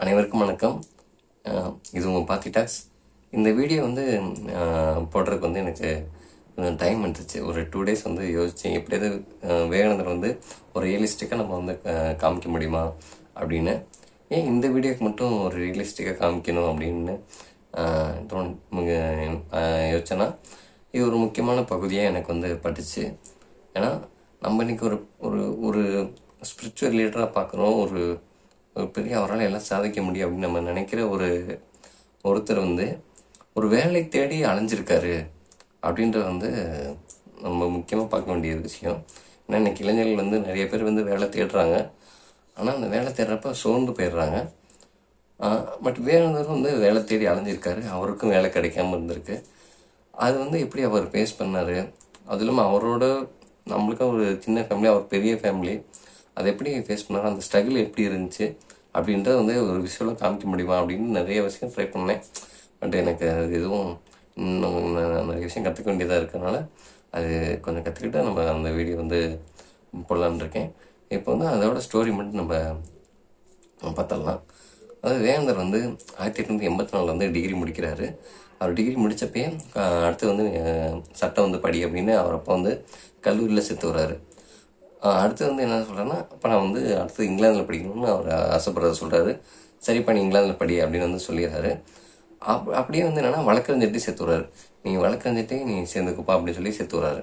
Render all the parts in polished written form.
அனைவருக்கும் வணக்கம். இது உங்கள் பாத்தி டாக்ஸ். இந்த வீடியோ வந்து போடுறதுக்கு வந்து எனக்கு கொஞ்சம் டைம் எடுத்துச்சு. ஒரு 2 days வந்து யோசித்தேன், எப்படியாவது விவேகானந்தர் வந்து ஒரு ரியலிஸ்டிக்காக நம்ம வந்து காமிக்க முடியுமா அப்படின்னு. ஏன் இந்த வீடியோக்கு மட்டும் ஒரு ரியலிஸ்டிக்காக காமிக்கணும் அப்படின்னு யோசிச்சேன்னா, இது ஒரு முக்கியமான பகுதியாக எனக்கு வந்து பட்டுச்சு. ஏன்னா நம்ம இன்னைக்கு ஒரு ஒரு ஒரு ஸ்பிரிச்சுவல் லீடராக பார்க்குறோம். ஒரு பெரிய அவரால் எல்லாம் சாதிக்க முடியும் அப்படின்னு நம்ம நினைக்கிற ஒருத்தர் வந்து ஒரு வேலை தேடி அலைஞ்சிருக்காரு அப்படின்றது வந்து நம்ம முக்கியமாக பார்க்க வேண்டிய விஷயம். ஏன்னா இன்னைக்கு இளைஞர்கள் வந்து நிறைய பேர் வந்து வேலை தேடுறாங்க. ஆனால் அந்த வேலை தேடுறப்ப சோர்ந்து போயிடுறாங்க. பட் வேறொருத்தர் வந்து வேலை தேடி அலைஞ்சிருக்காரு, அவருக்கும் வேலை கிடைக்காம இருந்திருக்கு. அது வந்து எப்படி அவர் ஃபேஸ் பண்ணார், அது இல்லாமல் அவரோட நம்மளுக்கும் ஒரு சின்ன ஃபேமிலி, அவர் பெரிய ஃபேமிலி, அதை எப்படி ஃபேஸ் பண்ணார், அந்த ஸ்ட்ரகிள் எப்படி இருந்துச்சு அப்படின்றத வந்து ஒரு விஷுவலாக காமிக்க முடியுமா அப்படின்னு நிறைய விஷயம் ட்ரை பண்ணேன். பட் எனக்கு அது எதுவும் இன்னும் நிறைய விஷயம் கற்றுக்க வேண்டியதாக இருக்கிறதுனால அது கொஞ்சம் கற்றுக்கிட்டு நம்ம அந்த வீடியோ வந்து போடலான்னு இருக்கேன். இப்போ வந்து அதோட ஸ்டோரி மட்டும் நம்ம பார்த்துடலாம். அதாவது வேந்தர் வந்து 1884 வந்து டிகிரி முடிக்கிறாரு. அவர் டிகிரி முடித்தப்பே அடுத்து வந்து சட்டம் வந்து படி அப்படின்னு அவர் அப்போ வந்து கல்லூரியில் சேர்த்து வர்றாரு. அடுத்து வந்து என்ன சொல்கிறாருன்னா, அப்போ நான் வந்து அடுத்து இங்கிலாந்தில் படிக்கணும்னு அவர் ஆசைப்படுறத சொல்கிறாரு. சரிப்பா நீ இங்கிலாந்தில் படி அப்படின்னு வந்து சொல்லிடுறாரு. அப்படியே வந்து என்னென்னா வழக்கறிஞர்கிட்டையும் சேர்த்து வர்றாரு. நீங்கள் வழக்கறிஞர்கிட்டையும் நீ சேர்ந்துக்குப்பா அப்படின்னு சொல்லி சேர்த்து வர்றாரு.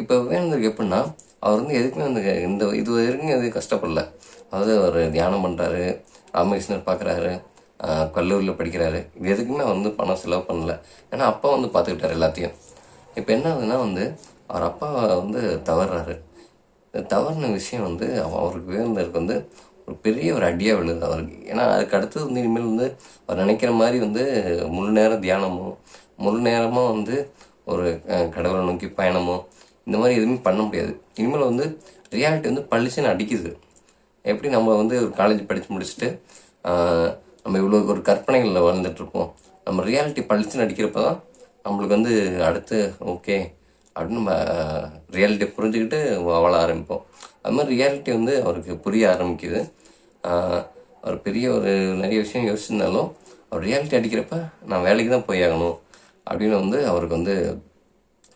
இப்போ விவேகானந்தருக்கு எப்படின்னா, அவர் வந்து எதுக்குமே வந்து இது வரைக்கும் எதுவும் கஷ்டப்படல. அதாவது அவர் தியானம் பண்ணுறாரு, ராமகிருஷ்ணர் பார்க்குறாரு, கல்லூரியில் படிக்கிறாரு. இது எதுக்குமே அவர் வந்து பணம் செலவு பண்ணல. ஏன்னா அப்பா வந்து பார்த்துக்கிட்டாரு எல்லாத்தையும். இப்போ என்ன ஆகுதுன்னா வந்து அவர் அப்பா வந்து தவறுறாரு. தவறுன விஷயம் வந்து அவருக்கு விவேகானந்தருக்கு வந்து ஒரு பெரிய ஒரு அடியாக விழுது அவருக்கு. ஏன்னா அதுக்கு அடுத்தது வந்து இனிமேல் வந்து அவர் நினைக்கிற மாதிரி வந்து முழு நேரம் தியானமோ, முழு நேரமாக வந்து ஒரு கடவுளை நோக்கி பயணமோ, இந்த மாதிரி எதுவுமே பண்ண முடியாது. இனிமேல் வந்து ரியாலிட்டி வந்து பளிச்சுன்னு அடிக்குது. எப்படி நம்ம வந்து ஒரு காலேஜ் படித்து முடிச்சுட்டு நம்ம இவ்வளோ ஒரு கற்பனைகளில் வாழ்ந்துட்டுருப்போம். நம்ம ரியாலிட்டி பளிச்சுன்னு அடிக்கிறப்ப தான் நம்மளுக்கு வந்து அடுத்து ஓகே அப்படின்னு நம்ம ரியாலிட்டியை புரிஞ்சுக்கிட்டு வாழ ஆரம்பிப்போம். அது மாதிரி ரியாலிட்டி வந்து அவருக்கு புரிய ஆரம்பிக்குது. அவர் பெரிய ஒரு நிறைய விஷயம் யோசிச்சிருந்தாலும் அவர் ரியாலிட்டி அடிக்கிறப்ப நான் வேலைக்கு தான் போய் ஆகணும் அப்படின்னு வந்து அவருக்கு வந்து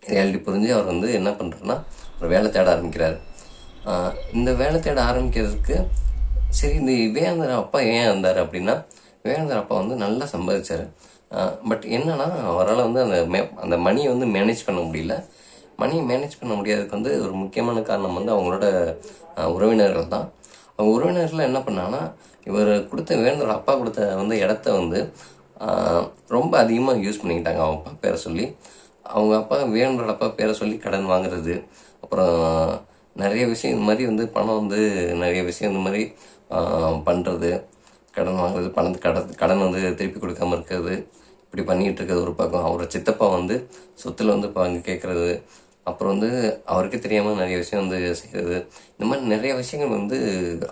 ரியாலிட்டி புரிஞ்சு அவர் வந்து என்ன பண்ணுறாருன்னா ஒரு வேலை தேட ஆரம்பிக்கிறார். இந்த வேலை தேட ஆரம்பிக்கிறதுக்கு சரி இந்த விவேகானந்தர் அப்பா ஏன் இருந்தார் அப்படின்னா, விவேகானந்தர் அப்பா வந்து நல்லா சம்பாதிச்சார். பட் என்னன்னா அவரால் வந்து அந்த மணியை வந்து மேனேஜ் பண்ண முடியல. மணியை மேனேஜ் பண்ண முடியாததுக்கு வந்து ஒரு முக்கியமான காரணம் வந்து அவங்களோட உறவினர்கள் தான். அவங்க உறவினர்கள் என்ன பண்ணாங்கன்னா, இவர் கொடுத்த விவேகானந்தர் அப்பா கொடுத்த வந்து இடத்த வந்து ரொம்ப அதிகமாக யூஸ் பண்ணிக்கிட்டாங்க. அவங்க அப்பா பேரை சொல்லி, அவங்க அப்பா விவேகானந்தரோட அப்பா பேரை சொல்லி கடன் வாங்குறது, அப்புறம் நிறைய விஷயம் இந்த மாதிரி வந்து பணம் வந்து நிறைய விஷயம் இந்த மாதிரி பண்ணுறது, கடன் வாங்குறது, கடன் வந்து திருப்பி கொடுக்காம இருக்கிறது, இப்படி பண்ணிகிட்டு இருக்கிறது ஒரு பக்கம். அவரோட சித்தப்பா வந்து சொத்தில் வந்து பங்கு கேட்குறது, அப்புறம் வந்து அவருக்கே தெரியாமல் நிறைய விஷயம் வந்து செய்கிறது, இந்த மாதிரி நிறைய விஷயங்கள் வந்து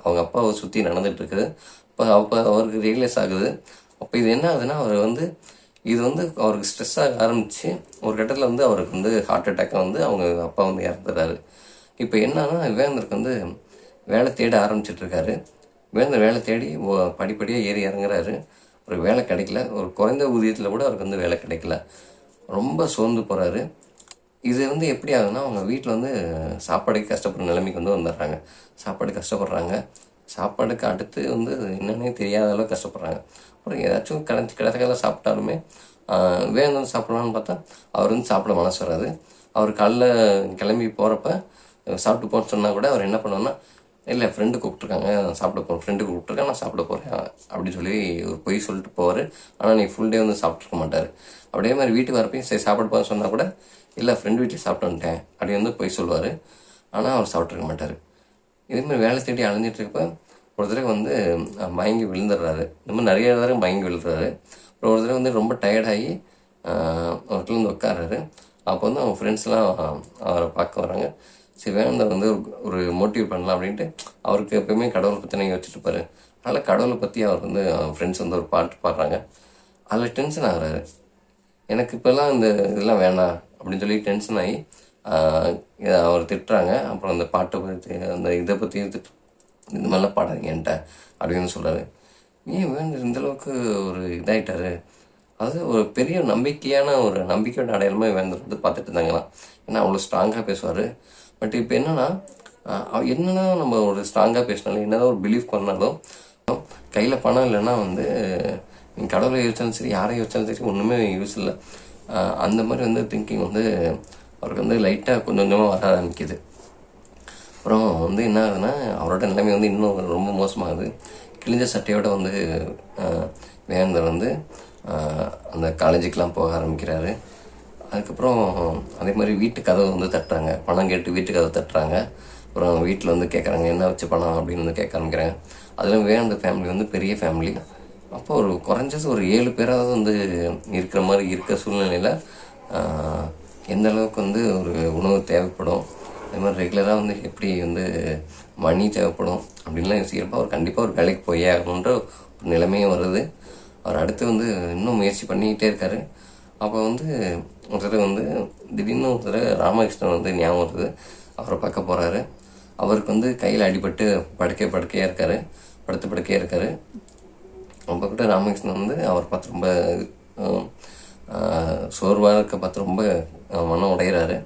அவங்க அப்பாவை சுற்றி நடந்துகிட்ருக்குது. அப்போ அவருக்கு ரியலைஸ் ஆகுது. அப்போ இது என்ன ஆகுதுன்னா, அவர் வந்து இது வந்து அவருக்கு ஸ்ட்ரெஸ் ஆக ஆரம்பித்து ஒரு கட்டத்தில் வந்து அவருக்கு வந்து ஹார்ட் அட்டாக்கை வந்து அவங்க அப்பா வந்து இறந்துடுறாரு. இப்போ என்னன்னா விவேகானந்தருக்கு வந்து வேலை தேட ஆரம்பிச்சிட்ருக்காரு. விவேகானந்தர் வேலை தேடி படிப்படியாக ஏறி இறங்குறாரு. ஒரு வேலை கிடைக்கல. ஒரு குறைந்த ஊதியத்தில் கூட அவருக்கு வந்து வேலை கிடைக்கல. ரொம்ப சோர்ந்து போகிறாரு. இது வந்து எப்படி ஆகுதுன்னா, அவங்க வீட்டில் வந்து சாப்பாடுக்கு கஷ்டப்படுற நிலைமைக்கு வந்து வந்துடுறாங்க. சாப்பாடு கஷ்டப்படுறாங்க. சாப்பாடுக்கு அடுத்து வந்து என்னன்னே தெரியாத அளவு கஷ்டப்படுறாங்க. அப்புறம் ஏதாச்சும் கிடக்கெல்லாம் சாப்பிட்டாலுமே விவேகானந்தர் சாப்பிட்லான்னு பார்த்தா அவர் வந்து சாப்பிட மனசு வராது. அவர் காலைல கிளம்பி போகிறப்ப சாப்பிட்டு போன்னு சொன்னால் கூட அவர் என்ன பண்ணுவார்னா, இல்லை ஃப்ரெண்டு கூப்பிட்ருக்காங்க நான் சாப்பிட போகிறேன், ஃப்ரெண்டு கூப்பிட்ருக்கேன் நான் சாப்பிட போகிறேன் அப்படின்னு சொல்லி ஒரு பொய் சொல்லிட்டு போவார். ஆனால் நீ ஃபுல் டே வந்து சாப்பிட்ருக்க மாட்டார். அப்படியே மாதிரி வீட்டுக்கு வரப்பையும் சரி சாப்பிட போன்னு சொன்னால் கூட, இல்லை ஃப்ரெண்டு வீட்டில் சாப்பிட்டு வந்துட்டேன் அப்படி வந்து பொய் சொல்லுவார். ஆனால் அவர் சாப்பிட்ருக்க மாட்டார். இதேமாதிரி வேலை தேடி அலைஞ்சிட்ருக்கப்ப ஒரு தடவை வந்து மயங்கி விழுந்துடுறாரு. இந்த மாதிரி நிறைய தடவை மயங்கி விழுறாரு. அப்புறம் ஒரு தடவை வந்து ரொம்ப டயர்டாகி ஒரு இடத்துல வந்து உட்காராரு. அப்போ வந்து அவங்க ஃப்ரெண்ட்ஸ்லாம் அவரை பார்க்க வராங்க. சரி வேணாந்தர் வந்து ஒரு மோட்டிவ் பண்ணலாம் அப்படின்ட்டு அவருக்கு எப்பயுமே கடவுளை பற்றி யோசிச்சுட்ருப்பாரு. அதனால் கடவுளை பற்றி அவர் வந்து ஃப்ரெண்ட்ஸ் வந்து ஒரு பாட்டு பாடுறாங்க. அதில் டென்ஷன் ஆகிறாரு. எனக்கு இப்போல்லாம் இந்த இதெல்லாம் வேணாம் அப்படின்னு சொல்லி டென்ஷன் ஆகி அவர் திட்டுறாங்க. அப்புறம் அந்த பாட்டை பற்றி அந்த இதை பற்றியும் இந்த மாதிரிலாம் பாடாதீங்க என்கிட்ட அப்படின்னு சொல்கிறாரு. ஏன் வேந்தர் இந்தளவுக்கு ஒரு இதாகிட்டாரு? அது ஒரு பெரிய நம்பிக்கையோட அடையாளமாக வேந்தர் வந்து பார்த்துட்டு இருந்தாங்களாம். ஏன்னா அவ்வளோ ஸ்ட்ராங்காக பேசுவார். பட் இப்போ என்னென்னா என்னன்னா நம்ம ஒரு ஸ்ட்ராங்காக பேசினாலும் என்னதான் ஒரு பிலீஃப் பண்ணாலும் கையில் பணம் இல்லைன்னா வந்து நீங்கள் கடவுளை யோசிச்சாலும் சரி, யாரை யோசிச்சாலும் சரி, ஒன்றுமே யூஸ் இல்லை. அந்த மாதிரி வந்து திங்கிங் வந்து அவருக்கு வந்து லைட்டாக கொஞ்சம் கொஞ்சமாக வர ஆரம்பிக்குது. அப்புறம் வந்து என்ன ஆகுதுன்னா, அவரோட நிலைமை வந்து இன்னும் ரொம்ப மோசமாகுது. கிழிஞ்ச சட்டையோடு வந்து வேந்தர் வந்து அந்த காலேஜுக்கெலாம் போக ஆரம்பிக்கிறாரு. அதுக்கப்புறம் அதே மாதிரி வீட்டு கதவை வந்து தட்டுறாங்க, பணம் கேட்டு வீட்டு கதவை தட்டுறாங்க. அப்புறம் வீட்டில் வந்து கேட்குறாங்க, என்ன வச்சு பணம் அப்படின்னு வந்து கேட்க ஆரம்பிக்கிறாங்க. அதில் வேந்தர் ஃபேமிலி வந்து பெரிய ஃபேமிலி. அப்போ ஒரு குறைஞ்சது ஒரு 7 பேராவது வந்து இருக்கிற மாதிரி இருக்க சூழ்நிலையில் எந்த அளவுக்கு வந்து ஒரு உணவு தேவைப்படும், அதே மாதிரி ரெகுலராக வந்து எப்படி வந்து மணி தேவைப்படும் அப்படின்லாம் யோசிக்கிறப்போ அவர் கண்டிப்பாக ஒரு வேலைக்கு போயே ஆகணுன்ற ஒரு நிலைமையும் வருது. அவர் அடுத்து வந்து இன்னும் முயற்சி பண்ணிக்கிட்டே இருக்கார். அப்போ வந்து ஒரு தடவை வந்து திடீர்னு ஒரு தடவை ராமகிருஷ்ணன் வந்து ஞாபகம் வருது. அவரை பார்க்க போகிறாரு. அவருக்கு வந்து கையில் அடிபட்டு படுக்கையாக இருக்கார், படுக்கையாக இருக்கார். அப்போ கூட ராமகிருஷ்ணன் வந்து அவர் பார்த்து ரொம்ப சோர்வாக இருக்க பார்த்து ரொம்ப மனம் உடையிறாரு.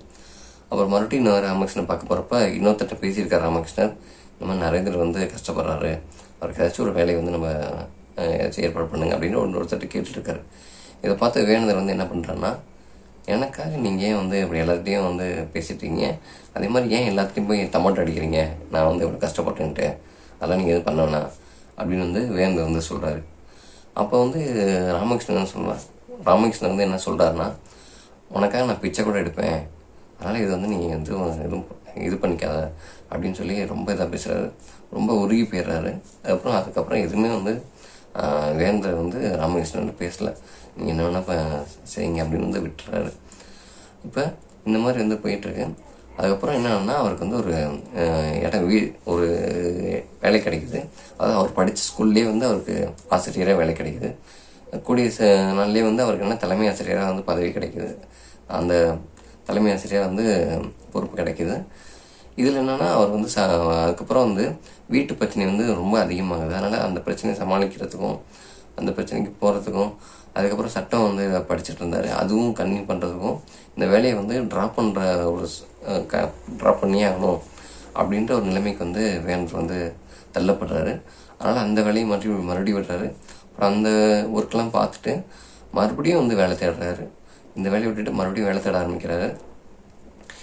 அப்புறம் மறுபடியும் இன்னொரு ராமகிருஷ்ணன் பார்க்க போகிறப்ப இன்னொருத்தட்ட பேசியிருக்கார் ராமகிருஷ்ணன். இந்த மாதிரி நரேந்திரர் வந்து கஷ்டப்படுறாரு, அவருக்கு ஏதாச்சும் ஒரு வேலையை வந்து நம்ம ஏதாச்சும் ஏற்பாடு பண்ணுங்க அப்படின்னு ஒருத்தட்ட கேட்டுருக்காரு. இதை பார்த்து வேந்தர் வந்து என்ன பண்ணுறாருன்னா, எனக்காக நீங்கள் ஏன் வந்து இப்படி எல்லாத்தையும் வந்து பேசிட்டீங்க, அதே மாதிரி ஏன் எல்லாத்தையும் போய் தமாட்டை அடிக்கிறீங்க, நான் வந்து இவ்வளோ கஷ்டப்பட்டுன்ட்டு, அதெல்லாம் நீங்கள் எதுவும் பண்ண வேணாம் அப்படின்னு வந்து வேந்தர் வந்து சொல்கிறாரு. அப்போ வந்து ராமகிருஷ்ணன் வந்து என்ன சொல்கிறாருன்னா, உனக்காக நான் பிச்சை கூட எடுப்பேன், அதனால் இது வந்து நீங்கள் வந்து எதுவும் இது பண்ணிக்காத அப்படின்னு சொல்லி ரொம்ப இதாக பேசுகிறாரு. ரொம்ப உருகி போயிடுறாரு. அதுக்கப்புறம் எதுவுமே வந்து வேந்தர் வந்து ராமகிருஷ்ணன் பேசலை. நீங்கள் என்ன வேணால் செய்யுங்க அப்படின்னு வந்து விட்டுறாரு. இப்போ இந்த மாதிரி வந்து போயிட்டுருக்கு. அதுக்கப்புறம் என்னன்னா அவருக்கு வந்து ஒரு ஒரு வேலை கிடைக்குது. அதாவது அவர் படித்த ஸ்கூல்லேயே வந்து அவருக்கு ஆசிரியராக வேலை கிடைக்குது. கூடிய நாள்லேயே வந்து அவருக்கு என்ன தலைமை ஆசிரியராக வந்து பதவி கிடைக்குது. அந்த தலைமை ஆசிரியராக வந்து பொறுப்பு கிடைக்குது. இதில் என்னென்னா அவர் வந்து அதுக்கப்புறம் வந்து வீட்டு பிரச்சனை வந்து ரொம்ப அதிகமாகுது. அதனால் அந்த பிரச்சனையை சமாளிக்கிறதுக்கும் அந்த பிரச்சனைக்கு போகிறதுக்கும், அதுக்கப்புறம் சட்டம் வந்து படிச்சுட்டு இருந்தார், அதுவும் கன்னியூ பண்ணுறதுக்கும் இந்த வேலையை வந்து ட்ராப் பண்ணியே ஆகணும் அப்படின்ற ஒரு நிலைமைக்கு வந்து வேந்தர் வந்து தள்ளப்படுறாரு. அதனால் அந்த வேலையை மறுபடியும் விடுறாரு. அப்புறம் அந்த ஒர்க்கெலாம் பார்த்துட்டு மறுபடியும் வந்து வேலை தேடுறாரு. இந்த வேலையை விட்டுட்டு மறுபடியும் வேலை தேட ஆரம்பிக்கிறாரு.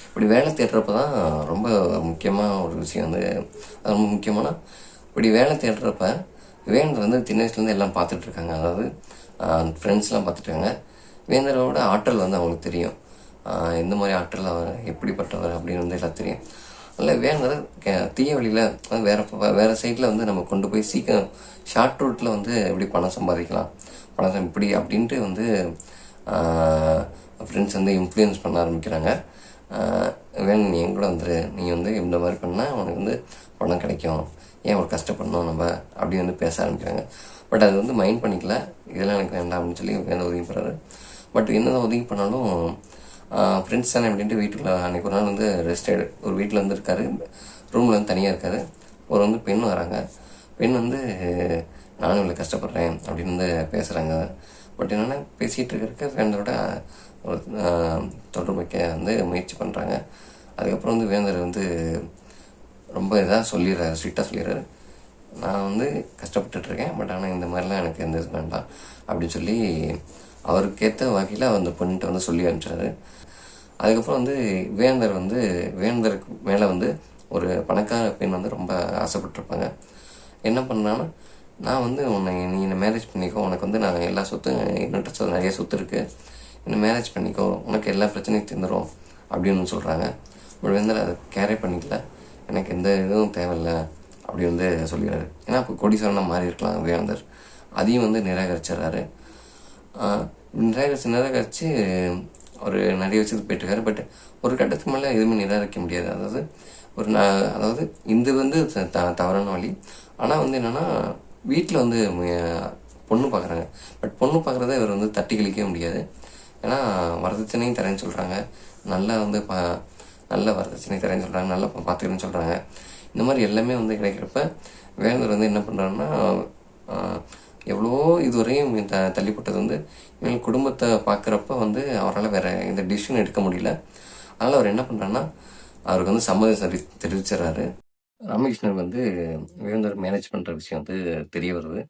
இப்படி வேலை தேடுறப்ப தான் ரொம்ப முக்கியமாக ஒரு விஷயம் வந்து, ரொம்ப முக்கியமான இப்படி வேலை தேடுறப்ப வேந்தர் வந்து சின்ன வயசுலேருந்து எல்லாம் பார்த்துட்ருக்காங்க. அதாவது ஃப்ரெண்ட்ஸ்லாம் பார்த்துட்டாங்க. வேந்தரோட ஆற்றல் வந்து அவங்களுக்கு தெரியும். எந்த மாதிரி ஆற்றல், அவர் எப்படிப்பட்டவர் அப்படின்னு வந்து எல்லாம் தெரியும். அதில் வேந்தர் தீய வழியில் வேறு சைடில் வந்து நம்ம கொண்டு போய் சீக்கிரம் ஷார்ட் ரூட்டில் வந்து எப்படி பணம் சம்பாதிக்கலாம், இப்படி அப்படின்ட்டு வந்து ஃப்ரெண்ட்ஸ் வந்து இன்ஃப்ளூயன்ஸ் பண்ண ஆரம்பிக்கிறாங்க. வேணும் நீ எங்கூட வந்துரு, நீ வந்து இந்த மாதிரி பண்ணால் உனக்கு வந்து பணம் கிடைக்கும், ஏன் ஒரு கஷ்டப்படணும் நம்ம அப்படி வந்து பேச ஆரம்பிக்கிறாங்க. பட் அது வந்து மைண்ட் பண்ணிக்கல, இதெல்லாம் எனக்கு வேண்டாம் அப்படின்னு சொல்லி வேணும் ஒதுங்கி போகிறாரு. பட் என்னதான் ஒதுங்கி பண்ணாலும் ஃப்ரெண்ட்ஸ் தானே அப்படின்ட்டு வீட்டுக்குள்ள அன்றைக்கி ஒரு நாள் வந்து ஒரு வீட்டில் வந்து இருக்காரு, ரூமில் வந்து தனியாக இருக்காரு. ஒரு வந்து பெண் வராங்க. பெண் வந்து நானும் இவ்வளோ கஷ்டப்படுறேன் அப்படின்னு வந்து பேசுகிறாங்க. பட் என்னென்னா பேசிகிட்டு இருக்கிறதுக்கு வேந்தரோட ஒரு தொடர்பு வைக்க வந்து முயற்சி பண்ணுறாங்க. அதுக்கப்புறம் வந்து வேந்தர் வந்து ரொம்ப இதாக சொல்லிடுறாரு, ஸ்ட்ரிக்டாக சொல்லிடுறாரு, நான் வந்து கஷ்டப்பட்டுட்ருக்கேன், பட் ஆனால் இந்த மாதிரிலாம் எனக்கு எந்த இது வேண்டாம் அப்படின்னு சொல்லி அவருக்கேற்ற வகையில் அந்த பொண்ணுகிட்ட வந்து சொல்லி அனுப்பிச்சாரு. அதுக்கப்புறம் வந்து வேந்தருக்கு மேலே வந்து ஒரு பணக்கார பெண் வந்து ரொம்ப ஆசைப்பட்டிருப்பாங்க. என்ன பண்ணான்னா, நான் வந்து நீ என்னை மேரேஜ் பண்ணிக்கோ, உனக்கு வந்து நான் எல்லா சொத்தும் என்னட்ட நிறைய சொத்து இருக்குது, என்னை மேரேஜ் பண்ணிக்கோ, உனக்கு எல்லா பிரச்சனையும் தந்துடும் அப்படின்னு சொல்கிறாங்க. பட் வேந்தர் அதை கேரே பண்ணிக்கல, எனக்கு எந்த இதுவும் தேவையில்லை அப்படி வந்து சொல்லிடுறாரு. ஏன்னா இப்போ கோடீஸ்வரனாக மாறி இருக்கலாம் வேந்தர். அதையும் வந்து நிராகரிச்சிடறாரு. நிராகரித்து ஒரு நிறைய விஷயத்துக்கு போயிட்டுருக்காரு. பட் ஒரு கட்டத்துக்கு மேலே எதுவுமே நிராகரிக்க முடியாது. அதாவது இது வந்து தவறான வழி. ஆனால் வந்து என்னென்னா வீட்டில் வந்து பொண்ணு பார்க்குறாங்க. பட் பொண்ணு பார்க்குறத இவர் வந்து தட்டி கழிக்கவே முடியாது. ஏன்னா வரதட்சணையும் தரேன்னு சொல்கிறாங்க, நல்ல வரதட்சணை தரேன்னு சொல்கிறாங்க, நல்லா பார்த்துக்கிறேன்னு சொல்கிறாங்க. இந்த மாதிரி எல்லாமே வந்து கிடைக்கிறப்ப வேந்தர் வந்து என்ன பண்ணுறாருன்னா எவ்வளோ இதுவரையும் தள்ளிப்பட்டது வந்து இவங்க குடும்பத்தை பார்க்குறப்ப வந்து அவரால் வேற எந்த டிசிஷன் எடுக்க முடியல. அதனால் அவர் என்ன பண்ணுறாருன்னா அவருக்கு வந்து சம்மதம் தெரிவிச்சிடறாரு. ராமகிருஷ்ணன் வந்து வேந்தர் மேனேஜ் பண்ணுற விஷயம் வந்து தெரிய வருது.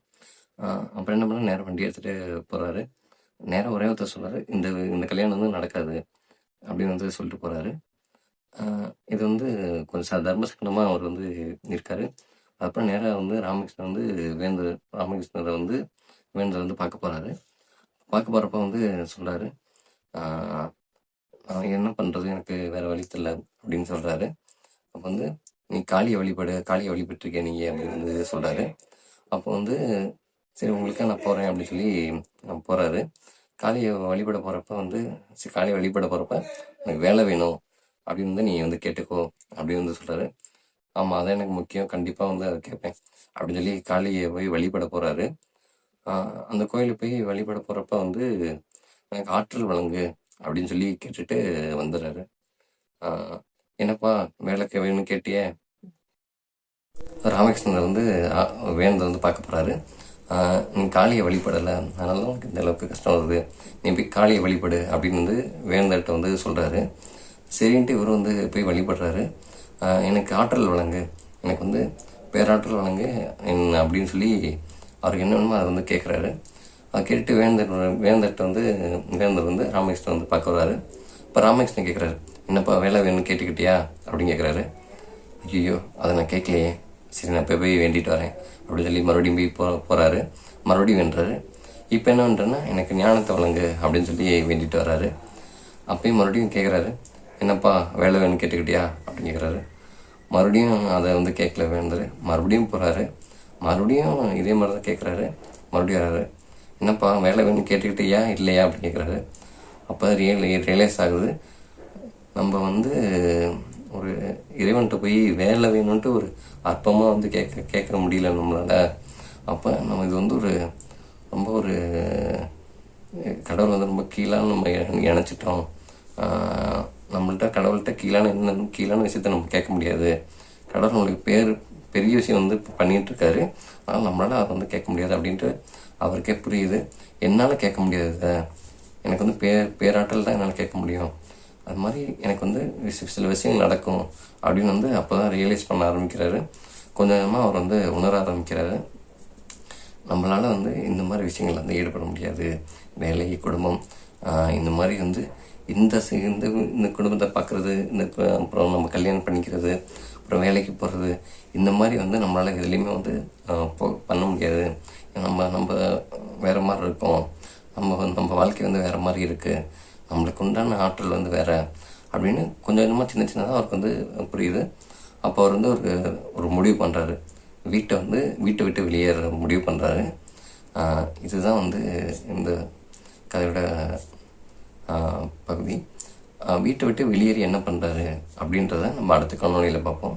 அப்புறம் என்ன பண்ண நேரம் வண்டி எடுத்துகிட்டு போகிறாரு. நேரம் ஒரே ஒருத்தர் சொல்கிறாரு, இந்த இந்த கல்யாணம் வந்து நடக்காது அப்படின்னு வந்து சொல்லிட்டு போகிறாரு. இது வந்து கொஞ்சம் தர்மசங்கடமாக அவர் வந்து இருக்காரு. அப்புறம் நேராக வந்து ராமகிருஷ்ணன் வந்து ராமகிருஷ்ணரை வந்து வேந்தர் வந்து பார்க்க போகிறாரு. பார்க்க போகிறப்ப வந்து சொல்கிறாரு, என்ன பண்ணுறது, எனக்கு வேறு வழி தெரியல அப்படின்னு சொல்கிறாரு. அப்போ வந்து நீ காளியை வழிபட்டுருக்கே நீங்கள் அப்படின்னு வந்து சொல்கிறாரு. அப்போ வந்து சரி உங்களுக்கே நான் போகிறேன் அப்படின்னு சொல்லி போகிறாரு. காளியை வழிபட போகிறப்ப வந்து காளியை வழிபட போகிறப்ப எனக்கு வேலை வேணும் அப்படின்னு வந்து நீ வந்து கேட்டுக்கோ அப்படின்னு வந்து சொல்கிறாரு. ஆமாம், அதான் எனக்கு முக்கியம், கண்டிப்பாக வந்து அதை கேட்பேன் அப்படின்னு சொல்லி காளியை போய் வழிபட போகிறாரு. அந்த கோயிலுக்கு போய் வழிபட போகிறப்ப வந்து எனக்கு ஆற்றல் வழங்கு அப்படின்னு சொல்லி கேட்டுட்டு வந்துடுறாரு. என்னப்பா வேலைக்கு வேணும்னு கேட்டியே? ராமகிருஷ்ணன் வந்து வேந்தர் வந்து பார்க்க போகிறாரு. நீ காளியை வழிபடலை, அதனால தான் உனக்கு இந்த அளவுக்கு கஷ்டம் வருது, நீ போய் காளியை வழிபடு அப்படின்னு வந்து வேந்தர்கிட்ட வந்து சொல்கிறாரு. சரின்ட்டு இவர் வந்து போய் வழிபடுறாரு. எனக்கு ஆற்றல் வழங்கு, எனக்கு வந்து பேராற்றல் வழங்கு அப்படின்னு சொல்லி அவருக்கு என்ன வேணுமோ அதை வந்து கேட்குறாரு. அதை கேட்டுட்டு வேந்தர்கிட்ட வந்து வேந்தர் வந்து ராமகிருஷ்ணன் வந்து பார்க்க வர்றாரு. இப்போ ராமகிருஷ்ணன் கேட்குறாரு, என்னப்பா வேலை வேணும்னு கேட்டுக்கிட்டியா அப்படின்னு கேட்குறாரு. ஐயோ அதை நான் கேட்கலையே, சரி நான் இப்போ போய் வேண்டிட்டு வரேன் அப்படின்னு சொல்லி மறுபடியும் போய் போகிறாரு. மறுபடியும் வேண்டுறாரு. இப்போ என்ன பண்ணுறேன்னா எனக்கு ஞானத்தை வழங்கு அப்படின்னு சொல்லி வேண்டிட்டு வர்றாரு. அப்பயும் மறுபடியும் கேட்குறாரு, என்னப்பா வேலை வேணும்னு கேட்டுக்கிட்டியா அப்படின்னு கேட்குறாரு. மறுபடியும் அதை வந்து கேட்கல வேண்டாரு. மறுபடியும் போகிறாரு. மறுபடியும் இதே மாதிரி தான் கேட்குறாரு. மறுபடியும் வர்றாரு. என்னப்பா வேலை வேணும்னு கேட்டுக்கிட்டியா இல்லையா அப்படின்னு கேட்குறாரு. அப்போ ரியலைஸ் ஆகுது, நம்ம வந்து ஒரு இறைவன்கிட்ட போய் வேலை வேணும்ன்ட்டு ஒரு அற்பமாக வந்து கேட்க முடியல நம்மளால். அப்போ நம்ம இது வந்து ரொம்ப கடவுள் வந்து ரொம்ப கீழான நம்ம இணைச்சிட்டோம். கடவுள்கிட்ட கீழான விஷயத்த நம்ம கேட்க முடியாது. கடவுள் நம்மளுக்கு பெரிய விஷயம் வந்து பண்ணிகிட்டு இருக்காரு, ஆனால் நம்மளால் அதை வந்து கேட்க முடியாது அப்படின்ட்டு அவருக்கே புரியுது. என்னால் கேட்க முடியாது, எனக்கு வந்து பேராற்றல் தான் என்னால் கேட்க முடியும். அது மாதிரி எனக்கு வந்து சில விஷயங்கள் நடக்கும் அப்படின்னு வந்து அப்போ தான் ரியலைஸ் பண்ண ஆரம்பிக்கிறாரு. கொஞ்சமாக அவர் வந்து உணர ஆரம்பிக்கிறாரு. நம்மளால் வந்து இந்த மாதிரி விஷயங்கள் வந்து ஈடுபட முடியாது. வேலை, குடும்பம், இந்த மாதிரி வந்து இந்த குடும்பத்தை பார்க்குறது, அப்புறம் நம்ம கல்யாணம் பண்ணிக்கிறது, அப்புறம் வேலைக்கு போகிறது, இந்த மாதிரி வந்து நம்மளால் எதுலேயுமே வந்து பண்ண முடியாது. நம்ம வேறு மாதிரி இருக்கோம், நம்ம வாழ்க்கை வந்து வேறு மாதிரி இருக்குது, நம்மளுக்கு உண்டான ஆற்றல் வந்து வேறு அப்படின்னு கொஞ்சம் கொஞ்சமாக சின்னதாக அவருக்கு வந்து புரியுது. அப்போ அவர் வந்து ஒரு முடிவு பண்ணுறாரு. வீட்டை விட்டு வெளியேற முடிவு பண்ணுறாரு. இதுதான் வந்து இந்த கதையோட பகுதி. வீட்டை விட்டு வெளியேறி என்ன பண்ணுறாரு அப்படின்றத நம்ம அடுத்த காணொளியில் பார்ப்போம்.